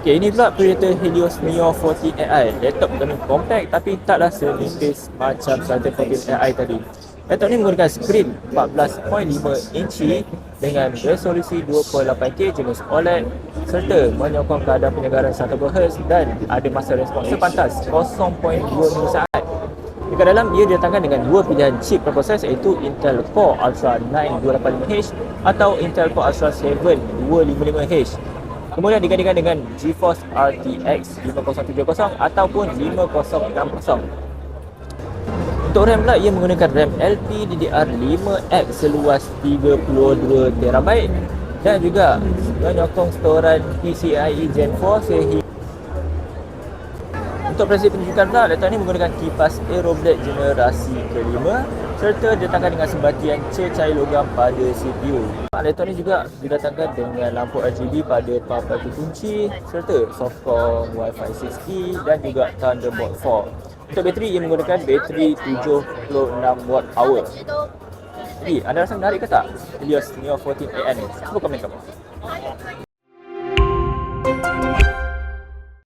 Okay, ini pula Predator Helios Neo 14 AI. Laptop lebih compact tapi taklah senipis macam Predator 14 AI tadi. Laptop ni menggunakan skrin 14.5 inci dengan resolusi 2.8K jenis OLED serta menyokong kadar penyegaran 100Hz dan ada masa respons sepantas 0.2 milisaat. Dekat dalam, ia didatangkan dengan dua pilihan chip berproses iaitu Intel Core Ultra 9 285H atau Intel Core Ultra 7 255H. Kemudian digandingkan dengan GeForce RTX 5070 ataupun 5060. Untuk RAM pula, ia menggunakan RAM LPDDR5X seluas 32TB dan juga menyokong storan PCIe Gen 4 sehingga. Untuk proses penunjukan pula, laptop ini menggunakan kipas Aeroblade generasi kelima serta didatangkan dengan sembatian cecair logam pada CPU. Laptop ini juga didatangkan dengan lampu RGB pada papan kunci serta softcom Wi-Fi 6E dan juga Thunderbolt 4. Untuk bateri, ia menggunakan bateri 76Wh. Jadi, anda rasa menarik ke tak Helios Neo 14 AI ni? Cuba komen kamu.